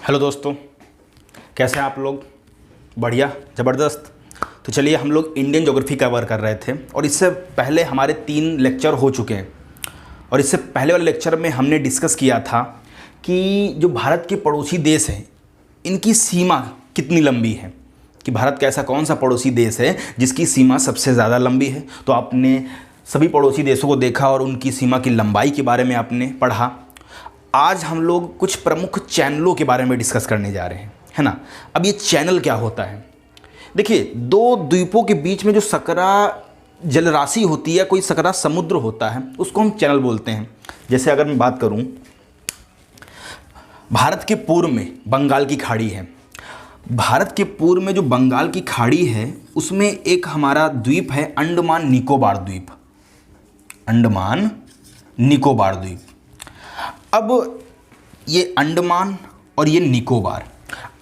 Hello दोस्तों, कैसे हैं आप लोग? बढ़िया, ज़बरदस्त। तो चलिए, हम लोग इंडियन ज्योग्राफी कवर कर रहे थे और इससे पहले हमारे 3 लेक्चर हो चुके हैं। और इससे पहले वाले लेक्चर में हमने डिस्कस किया था कि जो भारत के पड़ोसी देश हैं, इनकी सीमा कितनी लंबी है, कि भारत का ऐसा कौन सा पड़ोसी देश है जिसकी सीमा सबसे ज़्यादा लंबी है। तो आपने सभी पड़ोसी देशों को देखा और उनकी सीमा की लंबाई के बारे में आपने पढ़ा। आज हम लोग कुछ प्रमुख चैनलों के बारे में डिस्कस करने जा रहे हैं, है ना। अब ये चैनल क्या होता है? देखिए, 2 द्वीपों के बीच में जो सकरा जलराशि होती है, कोई सकरा समुद्र होता है, उसको हम चैनल बोलते हैं। जैसे अगर मैं बात करूं, भारत के पूर्व में बंगाल की खाड़ी है। भारत के पूर्व में जो बंगाल की खाड़ी है, उसमें एक हमारा द्वीप है, अंडमान निकोबार द्वीप। अंडमान निकोबार द्वीप। अब ये अंडमान और ये निकोबार,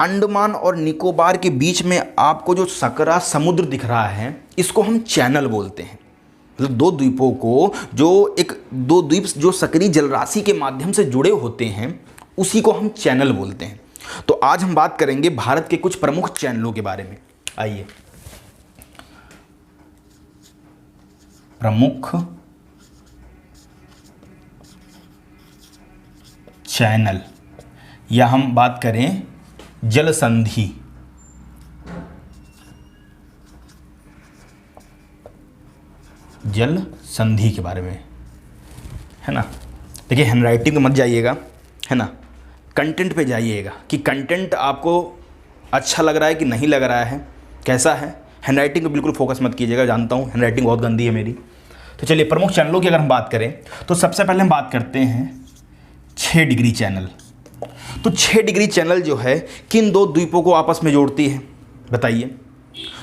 अंडमान और निकोबार के बीच में आपको जो सकरा समुद्र दिख रहा है, इसको हम चैनल बोलते हैं। मतलब 2 द्वीपों को, जो 2 द्वीप जो सकरी जलराशि के माध्यम से जुड़े होते हैं, उसी को हम चैनल बोलते हैं। तो आज हम बात करेंगे भारत के कुछ प्रमुख चैनलों के बारे में। आइए, प्रमुख चैनल, या हम बात करें जल संधि। जल संधि के बारे में, है ना। देखिए, हैंडराइटिंग पे मत जाइएगा, है ना। कंटेंट पे जाइएगा कि कंटेंट आपको अच्छा लग रहा है कि नहीं लग रहा है, कैसा है। हैंडराइटिंग पे बिल्कुल फोकस मत कीजिएगा, जानता हूँ हैंडराइटिंग बहुत गंदी है मेरी। तो चलिए, प्रमुख चैनलों की अगर हम बात करें तो सबसे पहले हम बात करते हैं 6 डिग्री चैनल। तो 6 डिग्री चैनल जो है, किन 2 द्वीपों को आपस में जोड़ती है, बताइए।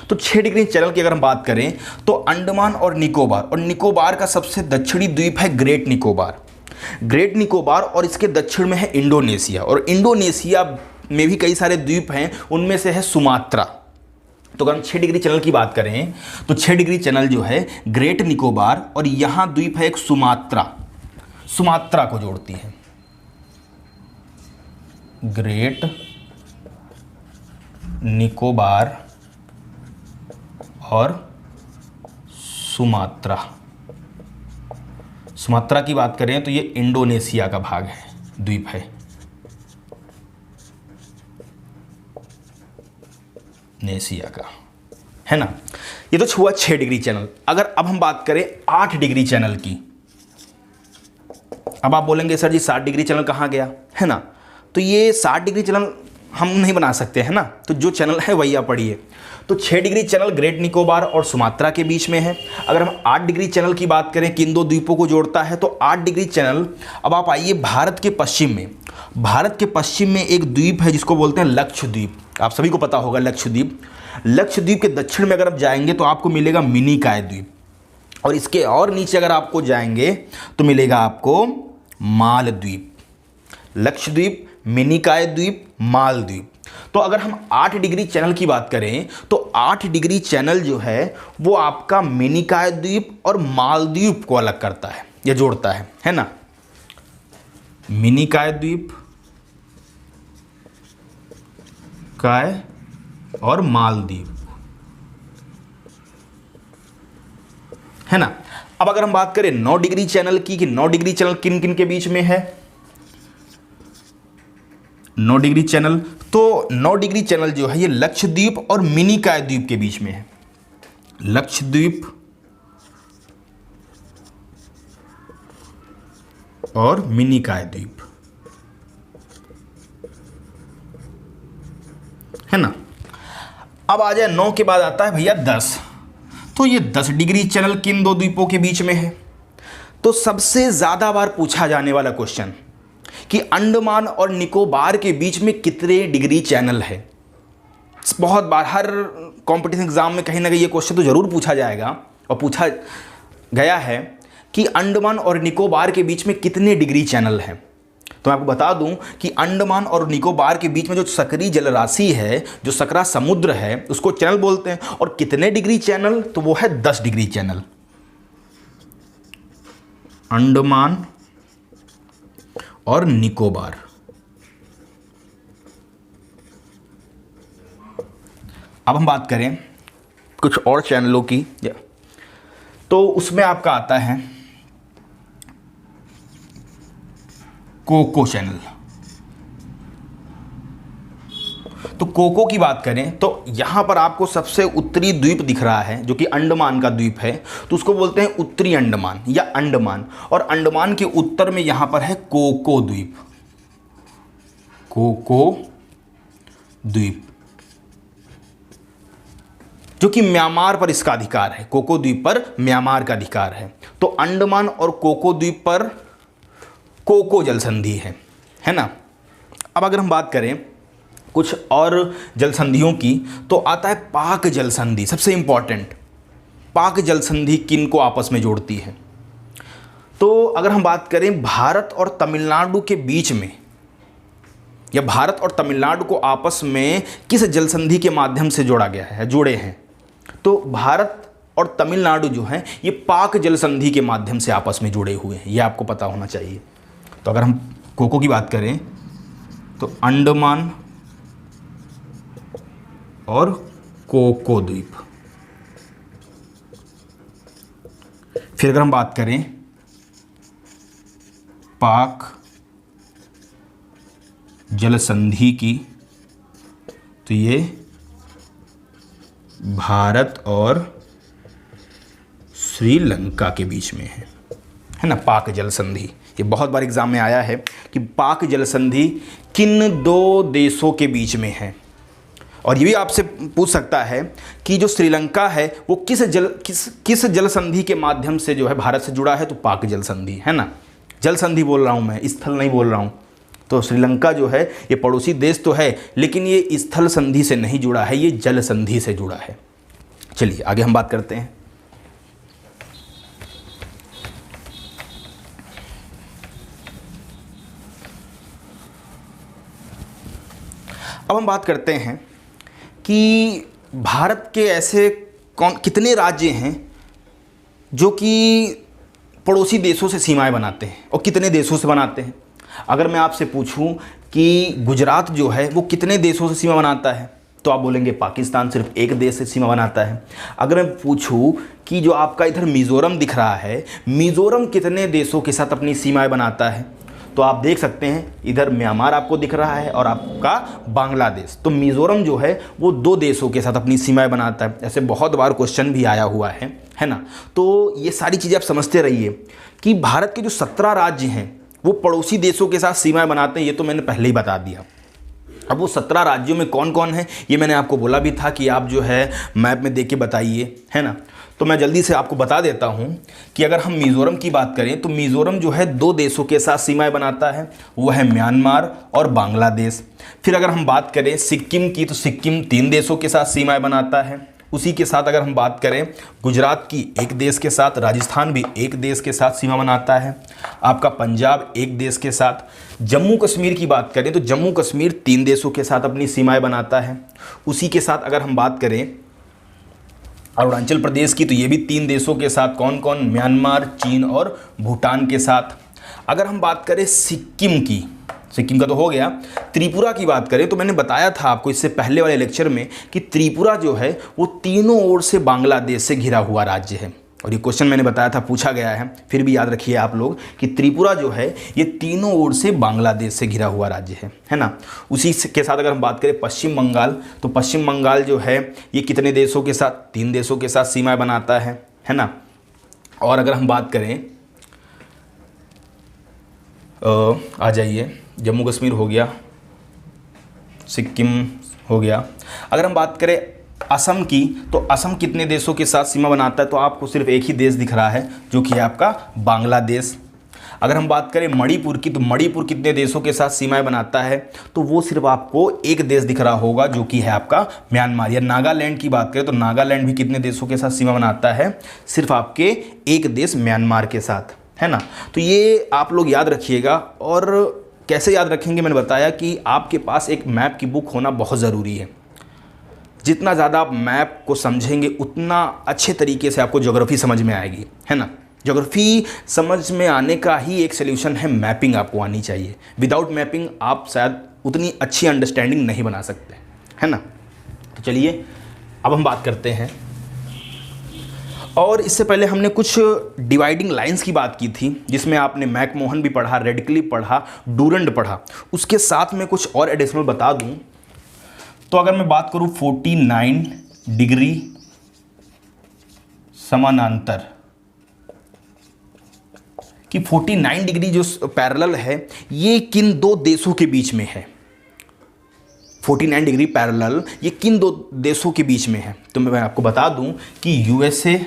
तो 6 डिग्री चैनल की अगर हम बात करें तो अंडमान और निकोबार का सबसे दक्षिणी द्वीप है ग्रेट निकोबार। ग्रेट निकोबार, और इसके दक्षिण में है इंडोनेशिया, और इंडोनेशिया में भी कई सारे द्वीप हैं, उनमें से है सुमात्रा। तो अगर हम 6 डिग्री चैनल की बात करें तो 6 डिग्री चैनल जो है ग्रेट निकोबार, और यहां द्वीप है एक सुमात्रा को जोड़ती है। ग्रेट निकोबार और सुमात्रा की बात करें तो ये इंडोनेशिया का भाग है, द्वीप है, नेशिया का, है ना। ये तो हुआ 6 डिग्री चैनल। अगर अब हम बात करें 8 डिग्री चैनल की, अब आप बोलेंगे सर जी 7 डिग्री चैनल कहाँ गया, है ना। तो ये 7 डिग्री चैनल हम नहीं बना सकते, है ना। तो जो चैनल है वही आप पढ़िए। तो 6 डिग्री चैनल ग्रेट निकोबार और सुमात्रा के बीच में है। अगर हम 8 डिग्री चैनल की बात करें, किन 2 द्वीपों को जोड़ता है, तो 8 डिग्री चैनल, अब आप आइए भारत के पश्चिम में एक द्वीप है जिसको बोलते हैं लक्षद्वीप। आप सभी को पता होगा लक्षद्वीप के दक्षिण में अगर आप जाएंगे तो आपको मिलेगा मिनिकॉय द्वीप, और इसके और नीचे अगर आपको जाएंगे तो मिलेगा आपको मालद्वीप। लक्षद्वीप, मिनिकॉय द्वीप, मालद्वीप। तो अगर हम 8 डिग्री चैनल की बात करें तो 8 डिग्री चैनल जो है वो आपका मिनिकॉय द्वीप और मालद्वीप को अलग करता है या जोड़ता है ना। मिनिकॉय द्वीप काय और मालद्वीप, है ना। अब अगर हम बात करें 9 डिग्री चैनल की, कि 9 डिग्री चैनल किन किन के बीच में है, 9 डिग्री चैनल, तो 9 डिग्री चैनल जो है ये लक्षद्वीप और मिनिकॉय द्वीप के बीच में है। लक्षद्वीप और मिनिकॉय द्वीप, है ना। अब आ जाए 9 के बाद आता है भैया 10। तो ये 10 डिग्री चैनल किन 2 द्वीपों के बीच में है? तो सबसे ज्यादा बार पूछा जाने वाला क्वेश्चन कि अंडमान और निकोबार के बीच में कितने डिग्री चैनल है। बहुत बार हर कॉम्पिटिशन एग्जाम में कहीं ना कहीं ये क्वेश्चन तो जरूर पूछा जाएगा, और पूछा गया है कि अंडमान और निकोबार के बीच में कितने डिग्री चैनल हैं। तो मैं आपको बता दूं कि अंडमान और निकोबार के बीच में जो सकरी जलराशि है, जो सकरा समुद्र है, उसको चैनल बोलते हैं। और कितने डिग्री चैनल? तो वो है 10 डिग्री चैनल। अंडमान और निकोबार। अब हम बात करें कुछ और चैनलों की, तो उसमें आपका आता है कोको चैनल। तो कोको की बात करें तो यहां पर आपको सबसे उत्तरी द्वीप दिख रहा है जो कि अंडमान का द्वीप है, तो उसको बोलते हैं उत्तरी अंडमान या अंडमान। और अंडमान के उत्तर में यहां पर है कोको द्वीप, कोको द्वीप, जो कि म्यांमार पर इसका अधिकार है। कोको द्वीप पर म्यांमार का अधिकार है। तो अंडमान और कोको द्वीप पर कोको जल संधि है ना। अब अगर हम बात करें कुछ और जल संधियों की, तो आता है पाक जल संधि। सबसे इंपॉर्टेंट, पाक जल संधि किन को आपस में जोड़ती है? तो अगर हम बात करें भारत और तमिलनाडु के बीच में, या भारत और तमिलनाडु को आपस में किस जल संधि के माध्यम से जोड़ा गया है, जोड़े हैं, तो भारत और तमिलनाडु जो हैं ये पाक जल संधि के माध्यम से आपस में जुड़े हुए हैं, ये आपको पता होना चाहिए। तो अगर हम कोको की बात करें तो अंडमान और कोको द्वीप। फिर अगर हम बात करें पाक जल संधि की, तो ये भारत और श्रीलंका के बीच में है ना, पाक जल संधि। ये बहुत बार एग्जाम में आया है कि पाक जल संधि किन दो देशों के बीच में है। और ये भी आपसे पूछ सकता है कि जो श्रीलंका है वो किस जल संधि के माध्यम से जो है भारत से जुड़ा है, तो पाक जल संधि है ना। जल संधि बोल रहा हूँ मैं, स्थल नहीं बोल रहा हूँ। तो श्रीलंका जो है ये पड़ोसी देश तो है, लेकिन ये स्थल संधि से नहीं जुड़ा है, ये जल संधि से जुड़ा है। चलिए आगे हम बात करते हैं। अब हम बात करते हैं कि भारत के ऐसे कितने राज्य हैं जो कि पड़ोसी देशों से सीमाएं बनाते हैं, और कितने देशों से बनाते हैं। अगर मैं आपसे पूछूं कि गुजरात जो है वो कितने देशों से सीमा बनाता है, तो आप बोलेंगे पाकिस्तान सिर्फ एक देश से सीमा बनाता है। अगर मैं पूछूं कि जो आपका इधर मिज़ोरम दिख रहा है, मिज़ोरम कितने देशों के साथ अपनी सीमाएं बनाता है, तो आप देख सकते हैं इधर म्यांमार आपको दिख रहा है और आपका बांग्लादेश। तो मिज़ोरम जो है वो दो देशों के साथ अपनी सीमाएं बनाता है। ऐसे बहुत बार क्वेश्चन भी आया हुआ है ना। तो ये सारी चीज़ें आप समझते रहिए कि भारत के जो 17 राज्य हैं वो पड़ोसी देशों के साथ सीमाएं बनाते हैं, ये तो मैंने पहले ही बता दिया। अब वो 17 राज्यों में कौन कौन है ये मैंने आपको बोला भी था कि आप जो है मैप में देख के बताइए, है ना। तो मैं जल्दी से आपको बता देता हूँ कि अगर हम मिज़ोरम की बात करें तो मिज़ोरम जो है दो देशों के साथ सीमाएं बनाता है, वो है म्यांमार और बांग्लादेश। फिर अगर हम बात करें सिक्किम की, तो सिक्किम 3 देशों के साथ सीमाएं बनाता है। उसी के साथ अगर हम बात करें गुजरात की, एक देश के साथ, राजस्थान भी एक देश के साथ सीमा बनाता है, आपका पंजाब एक देश के साथ। जम्मू कश्मीर की बात करें तो जम्मू कश्मीर 3 देशों के साथ अपनी सीमाएं बनाता है। उसी के साथ अगर हम बात करें अरुणाचल प्रदेश की, तो ये भी 3 देशों के साथ, कौन कौन, म्यांमार, चीन और भूटान के साथ। अगर हम बात करें सिक्किम की, सिक्किम का तो हो गया। त्रिपुरा की बात करें तो मैंने बताया था आपको इससे पहले वाले लेक्चर में कि त्रिपुरा जो है वो तीनों ओर से बांग्लादेश से घिरा हुआ राज्य है। और ये क्वेश्चन मैंने बताया था, पूछा गया है, फिर भी याद रखिए आप लोग कि त्रिपुरा जो है ये तीनों ओर से बांग्लादेश से घिरा हुआ राज्य है ना। उसी के साथ अगर हम बात करें पश्चिम बंगाल, तो पश्चिम बंगाल जो है ये कितने देशों के साथ, 3 देशों के साथ सीमाएं बनाता है ना। और अगर हम बात करें आ जाइए, जम्मू कश्मीर हो गया, सिक्किम हो गया। अगर हम बात करें असम की, तो असम कितने देशों के साथ सीमा बनाता है, तो आपको सिर्फ एक ही देश दिख रहा है जो कि है आपका बांग्लादेश। अगर हम बात करें मणिपुर की, तो मणिपुर कितने देशों के साथ सीमाएं बनाता है, तो वो सिर्फ आपको एक देश दिख रहा होगा जो कि है आपका म्यांमार। या नागालैंड की बात करें तो नागालैंड भी कितने देशों के साथ सीमा बनाता है, सिर्फ आपके एक देश म्यांमार के साथ, है ना। तो ये आप लोग याद रखिएगा। और कैसे याद रखेंगे, मैंने बताया कि आपके पास एक मैप की बुक होना बहुत ज़रूरी है। जितना ज़्यादा आप मैप को समझेंगे उतना अच्छे तरीके से आपको ज्योग्राफी समझ में आएगी, है ना। ज्योग्राफी समझ में आने का ही एक सोल्यूशन है मैपिंग आपको आनी चाहिए। विदाउट मैपिंग आप शायद उतनी अच्छी अंडरस्टैंडिंग नहीं बना सकते, है ना। तो चलिए अब हम बात करते हैं। और इससे पहले हमने कुछ डिवाइडिंग लाइंस की बात की थी, जिसमें आपने मैकमोहन भी पढ़ा, रेडक्लिफ पढ़ा, डूरंड पढ़ा। उसके साथ में कुछ और एडिशनल बता दूं तो अगर मैं बात करूं 49 डिग्री समानांतर कि 49 डिग्री जो पैरेलल है ये किन दो देशों के बीच में है। 49 डिग्री पैरेलल ये किन दो देशों के बीच में है, तो मैं आपको बता दूं कि यूएसए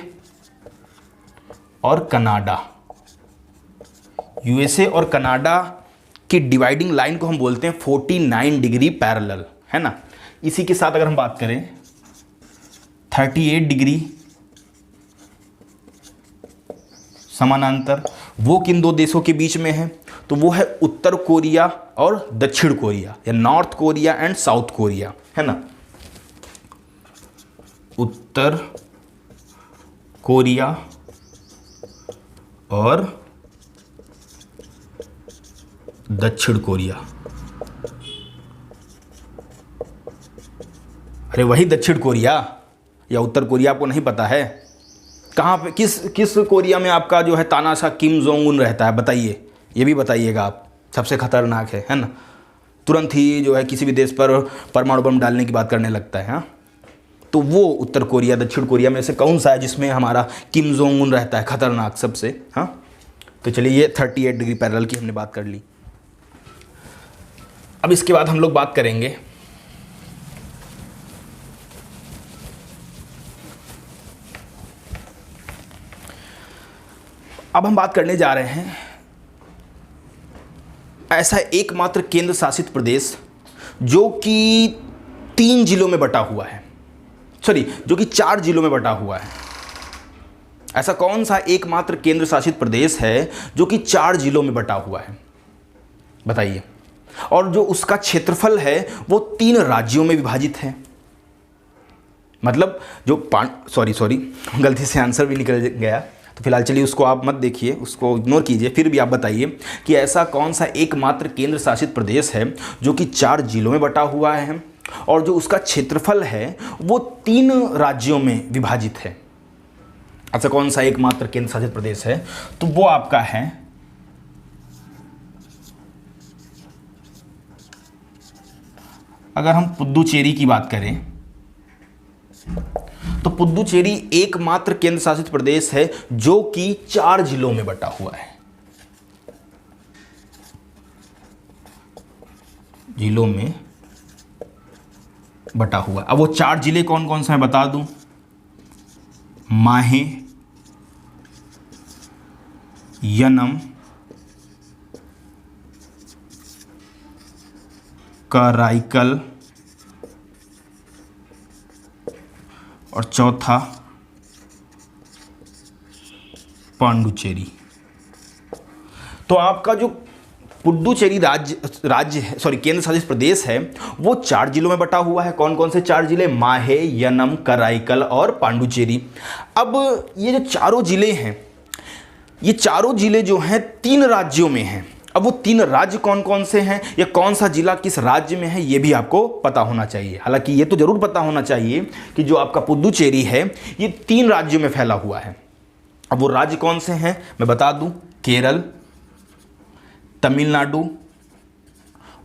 और कनाडा। यूएसए और कनाडा की डिवाइडिंग लाइन को हम बोलते हैं 49 डिग्री पैरेलल, है ना। इसी के साथ अगर हम बात करें 38 डिग्री समानांतर, वो किन दो देशों के बीच में है, तो वो है उत्तर कोरिया और दक्षिण कोरिया, या north Korea and south Korea, है ना। उत्तर कोरिया और दक्षिण कोरिया। अरे वही दक्षिण कोरिया या उत्तर कोरिया, आपको नहीं पता है कहाँ पे, किस कोरिया में आपका जो है तानाशाह किम जोंग उन रहता है, बताइए, ये भी बताइएगा आप। सबसे खतरनाक है ना, तुरंत ही जो है किसी भी देश पर परमाणु बम डालने की बात करने लगता है। हाँ, तो वो उत्तर कोरिया दक्षिण कोरिया में से कौन सा है जिसमें हमारा किम जोंग उन रहता है, खतरनाक सबसे। हाँ, तो चलिए ये 38 डिग्री पैरेलल की हमने बात कर ली। अब इसके बाद हम लोग बात करेंगे अब हम बात करने जा रहे हैं ऐसा एकमात्र केंद्र शासित प्रदेश जो कि 3 जिलों में बटा हुआ है, जो कि 4 जिलों में बटा हुआ है। ऐसा कौन सा एकमात्र केंद्र शासित प्रदेश है जो कि 4 जिलों में बटा हुआ है, बताइए। और जो उसका क्षेत्रफल है वो 3 राज्यों में विभाजित है। मतलब जो गलती से आंसर भी निकल गया, तो फिलहाल चलिए उसको आप मत देखिए, उसको इग्नोर कीजिए। फिर भी आप बताइए कि ऐसा कौन सा एकमात्र केंद्र शासित प्रदेश है जो कि 4 जिलों में बटा हुआ है और जो उसका क्षेत्रफल है वो 3 राज्यों में विभाजित है। ऐसा कौन सा एकमात्र केंद्र शासित प्रदेश है, तो वो आपका है अगर हम पुद्दुचेरी की बात करें तो पुद्दुचेरी एकमात्र केंद्र शासित प्रदेश है जो कि 4 जिलों में बटा हुआ है। जिलों में बटा हुआ। अब वो 4 जिले कौन कौन से हैं बता दूं। माहे, यनम, कराईकल और चौथा पांडुचेरी। तो आपका जो पुद्दुचेरी राज्य है, केंद्र शासित प्रदेश है, वो 4 जिलों में बटा हुआ है। कौन कौन से 4 जिले? माहे, यनम, कराईकल और पांडुचेरी। अब ये जो चारों जिले हैं, ये चारों जिले जो हैं 3 राज्यों में हैं। अब वो 3 राज्य कौन कौन से हैं या कौन सा जिला किस राज्य में है, ये भी आपको पता होना चाहिए। हालांकि ये तो जरूर पता होना चाहिए कि जो आपका पुद्दुचेरी है ये 3 राज्यों में फैला हुआ है। अब वो राज्य कौन से हैं मैं बता दूं, केरल, तमिलनाडु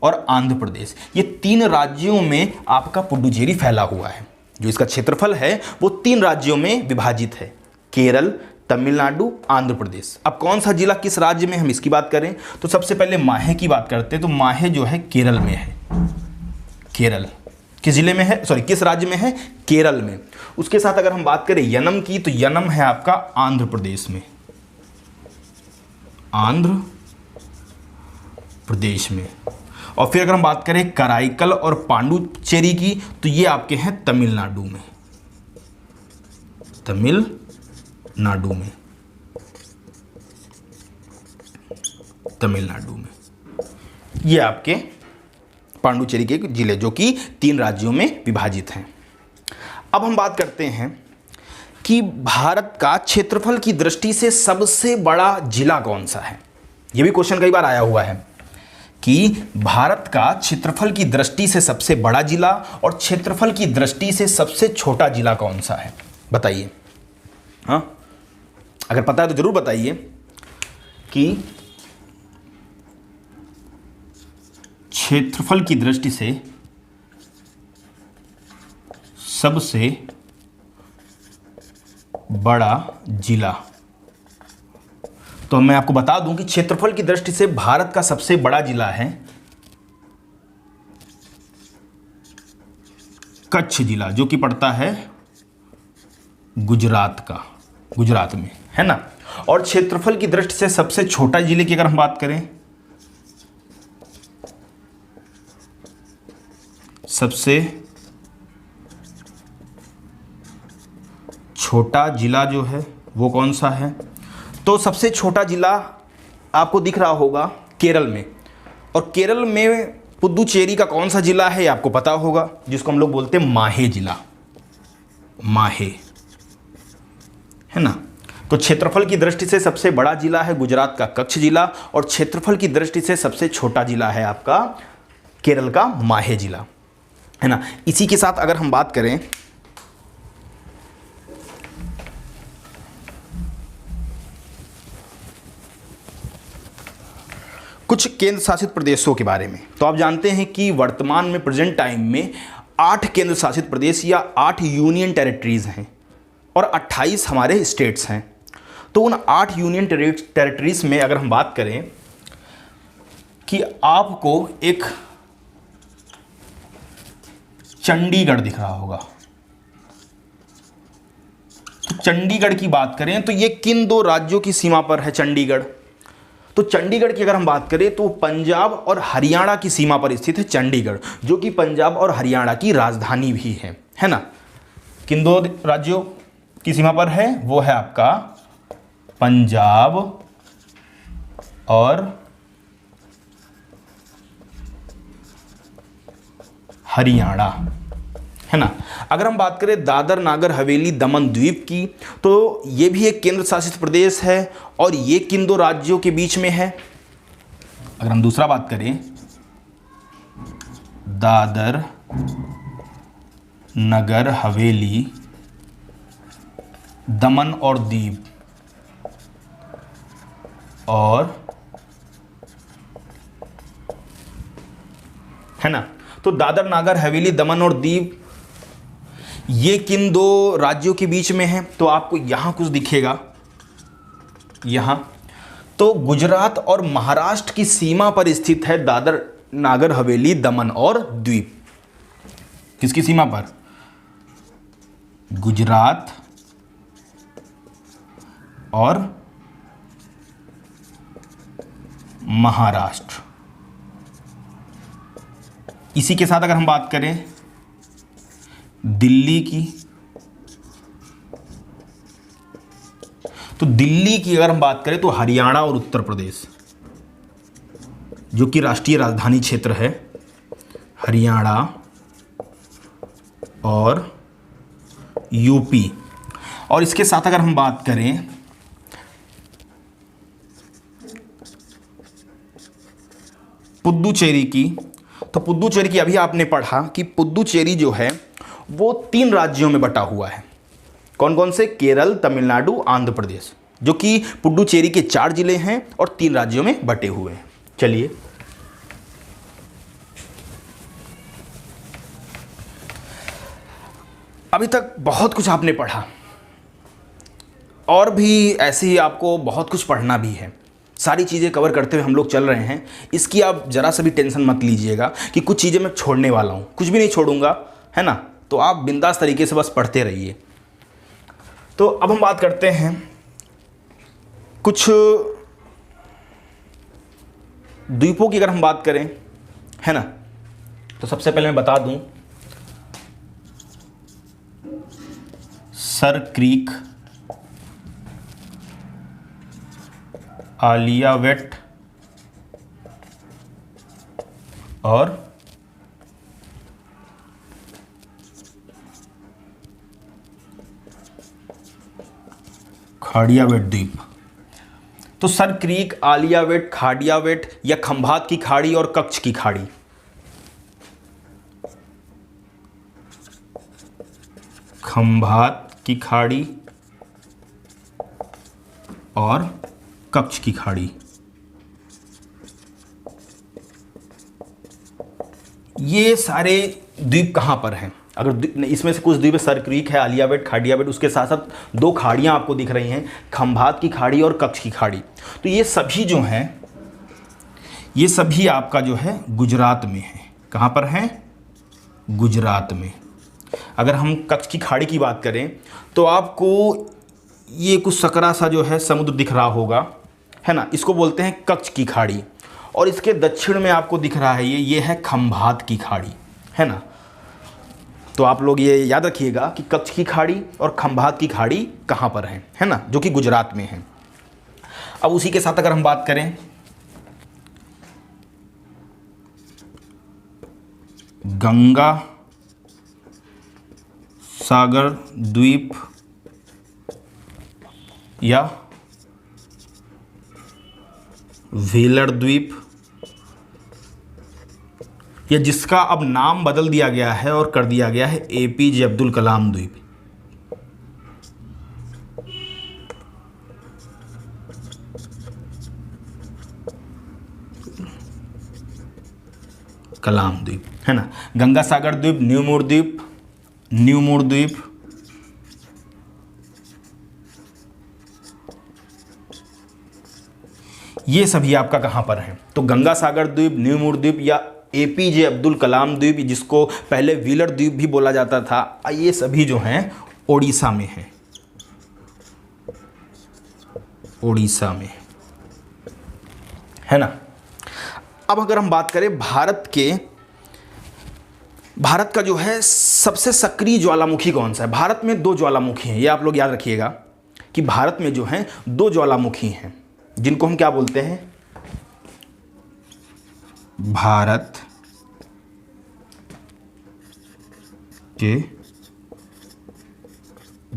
और आंध्र प्रदेश। ये 3 राज्यों में आपका पुद्दुचेरी फैला हुआ है। जो इसका क्षेत्रफल है वो 3 राज्यों में विभाजित है, केरल, तमिलनाडु, आंध्र प्रदेश। अब कौन सा जिला किस राज्य में, हम इसकी बात करें तो सबसे पहले माहे की बात करते हैं। तो माहे जो है केरल में है। केरल किस जिले में है, किस राज्य में है? केरल में। उसके साथ अगर हम बात करें यनम की, तो यनम है आपका आंध्र प्रदेश में। आंध्र प्रदेश में। और फिर अगर हम बात करें कराईकल और पांडुचेरी की, तो ये आपके हैं तमिलनाडु में। तमिलनाडु में ये आपके पांडुचेरी के जिले जो कि 3 राज्यों में विभाजित हैं। अब हम बात करते हैं कि भारत का क्षेत्रफल की दृष्टि से सबसे बड़ा जिला कौन सा है। यह भी क्वेश्चन कई बार आया हुआ है कि भारत का क्षेत्रफल की दृष्टि से सबसे बड़ा जिला और क्षेत्रफल की दृष्टि से सबसे छोटा जिला कौन सा है, बताइए। हाँ, अगर पता है तो जरूर बताइए कि क्षेत्रफल की दृष्टि से सबसे बड़ा जिला। तो मैं आपको बता दूं कि क्षेत्रफल की दृष्टि से भारत का सबसे बड़ा जिला है कच्छ जिला, जो कि पड़ता है गुजरात में, है ना। और क्षेत्रफल की दृष्टि से सबसे छोटा जिले की अगर हम बात करें, सबसे छोटा जिला जो है वो कौन सा है, तो सबसे छोटा जिला आपको दिख रहा होगा केरल में। और केरल में पुदुचेरी का कौन सा जिला है ये आपको पता होगा, जिसको हम लोग बोलते हैं माहे जिला, माहे, है ना। तो क्षेत्रफल की दृष्टि से सबसे बड़ा जिला है गुजरात का कच्छ जिला और क्षेत्रफल की दृष्टि से सबसे छोटा जिला है आपका केरल का माहे जिला, है ना। इसी के साथ अगर हम बात करें कुछ केंद्र शासित प्रदेशों के बारे में, तो आप जानते हैं कि वर्तमान में प्रेजेंट टाइम में 8 केंद्र शासित प्रदेश या 8 यूनियन टेरिटरीज हैं और 28 हमारे स्टेट्स हैं। तो उन 8 यूनियन टेरिटरीज में अगर हम बात करें कि आपको एक चंडीगढ़ दिख रहा होगा, तो चंडीगढ़ की बात करें तो ये किन 2 राज्यों की सीमा पर है चंडीगढ़। तो चंडीगढ़ की अगर हम बात करें तो पंजाब और हरियाणा की सीमा पर स्थित है चंडीगढ़, जो कि पंजाब और हरियाणा की राजधानी भी है ना। किन 2 राज्यों की सीमा पर है, वो है आपका पंजाब और हरियाणा, है ना। अगर हम बात करें दादर नागर हवेली दमन द्वीप की, तो ये भी एक केंद्र शासित प्रदेश है और ये किन 2 राज्यों के बीच में है। अगर हम दूसरा बात करें दादर नगर हवेली दमन और दीव और, है ना। तो दादर नागर हवेली दमन और दीव ये किन 2 राज्यों के बीच में है, तो आपको यहां कुछ दिखेगा, यहां तो गुजरात और महाराष्ट्र की सीमा पर स्थित है दादर नागर हवेली दमन और द्वीप। किसकी सीमा पर, गुजरात और महाराष्ट्र। इसी के साथ अगर हम बात करें दिल्ली की, तो दिल्ली की अगर हम बात करें तो हरियाणा और उत्तर प्रदेश, जो कि राष्ट्रीय राजधानी क्षेत्र है, हरियाणा और यूपी। और इसके साथ अगर हम बात करें पुदुचेरी की, तो पुदुचेरी की अभी आपने पढ़ा कि पुदुचेरी जो है वो 3 राज्यों में बटा हुआ है। कौन कौन से, केरल, तमिलनाडु, आंध्र प्रदेश, जो कि पुडुचेरी के 4 जिले हैं और 3 राज्यों में बटे हुए हैं। चलिए अभी तक बहुत कुछ आपने पढ़ा और भी ऐसे ही आपको बहुत कुछ पढ़ना भी है। सारी चीज़ें कवर करते हुए हम लोग चल रहे हैं। इसकी आप ज़रा सा भी टेंशन मत लीजिएगा कि कुछ चीज़ें मैं छोड़ने वाला हूँ, कुछ भी नहीं छोड़ूंगा, है ना। तो आप बिंदास तरीके से बस पढ़ते रहिए। तो अब हम बात करते हैं कुछ द्वीपों की। अगर हम बात करें, है ना, तो सबसे पहले मैं बता दूं सर क्रीक, आलियावेट और खाड़ियावेट द्वीप। तो सर क्रीक, आलियावेट, खाड़ियावेट या खंभात की खाड़ी और कच्छ की खाड़ी? खंभात की खाड़ी और कच्छ की खाड़ी, ये सारे द्वीप कहाँ पर हैं? अगर इसमें से कुछ द्वीप सर क्रीक है, आलियावेट, खाड़ियावेट, उसके साथ साथ दो खाड़ियाँ आपको दिख रही हैं, खंभात की खाड़ी और कच्छ की खाड़ी। तो ये सभी जो हैं, ये सभी आपका जो है गुजरात में है। कहाँ पर हैं? गुजरात में। अगर हम कच्छ की खाड़ी की बात करें तो आपको ये कुछ सकरा सा जो है समुद्र दिख रहा होगा, है ना, इसको बोलते हैं कच्छ की खाड़ी। और इसके दक्षिण में आपको दिख रहा है ये है खंभात की खाड़ी, है ना। तो आप लोग ये याद रखिएगा कि कच्छ की खाड़ी और खंभात की खाड़ी कहाँ पर है ना, जो कि गुजरात में है। अब उसी के साथ अगर हम बात करें गंगा सागर द्वीप या व्हीलर द्वीप, या जिसका अब नाम बदल दिया गया है और कर दिया गया है एपीजे अब्दुल कलाम द्वीप। कलाम द्वीप, है ना। गंगा सागर द्वीप, न्यूमूर द्वीप, न्यूमूर द्वीप, ये सभी आपका कहाँ पर है? तो गंगा सागर द्वीप, न्यूमूर द्वीप या एपीजे अब्दुल कलाम द्वीप, जिसको पहले व्हीलर द्वीप भी बोला जाता था, ये सभी जो हैं ओडिशा में हैं। ओडिशा में, है ना। अब अगर हम बात करें भारत का जो है सबसे सक्रिय ज्वालामुखी कौन सा है? भारत में दो ज्वालामुखी हैं, ये आप लोग याद रखिएगा कि भारत में जो हैं दो ज्वालामुखी हैं, जिनको हम क्या बोलते हैं? भारत के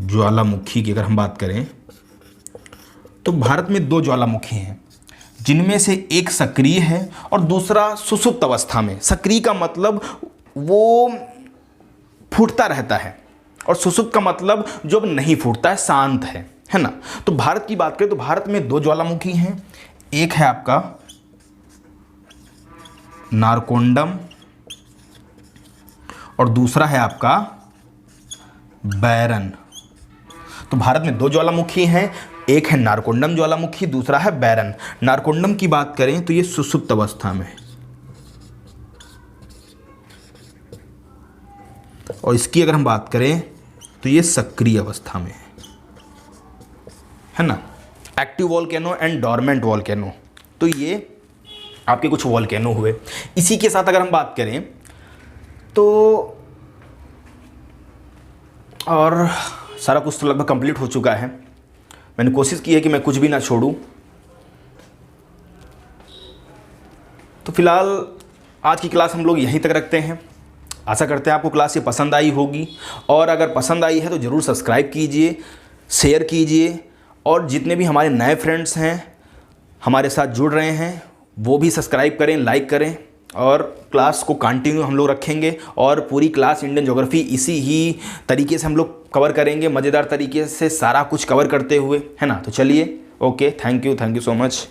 ज्वालामुखी की अगर हम बात करें तो भारत में दो ज्वालामुखी हैं, जिनमें से एक सक्रिय है और दूसरा सुसुप्त अवस्था में। सक्रिय का मतलब वो फूटता रहता है और सुसुप्त का मतलब जो नहीं फूटता है, शांत है ना। तो भारत की बात करें तो भारत में दो ज्वालामुखी हैं, एक है आपका नारकोंडम और दूसरा है आपका बैरन। तो भारत में दो ज्वालामुखी हैं, एक है नारकोंडम ज्वालामुखी, दूसरा है बैरन। नारकोंडम की बात करें तो ये सुसुप्त अवस्था में, और इसकी अगर हम बात करें तो ये सक्रिय अवस्था में है ना। Active volcano and dormant volcano, तो ये आपके कुछ वॉल्केनो हुए। इसी के साथ अगर हम बात करें तो और सारा कुछ तो लगभग कंप्लीट हो चुका है। मैंने कोशिश की है कि मैं कुछ भी ना छोड़ूं। तो फिलहाल आज की क्लास हम लोग यहीं तक रखते हैं। आशा करते हैं आपको क्लास ये पसंद आई होगी, और अगर पसंद आई है तो ज़रूर सब्सक्राइब कीजिए, शेयर कीजिए, और जितने भी हमारे नए फ्रेंड्स हैं हमारे साथ जुड़ रहे हैं वो भी सब्सक्राइब करें, लाइक करें। और क्लास को कंटिन्यू हम लोग रखेंगे और पूरी क्लास इंडियन ज्योग्राफी इसी ही तरीके से हम लोग कवर करेंगे, मज़ेदार तरीके से सारा कुछ कवर करते हुए, है ना। तो चलिए, okay, thank you so much.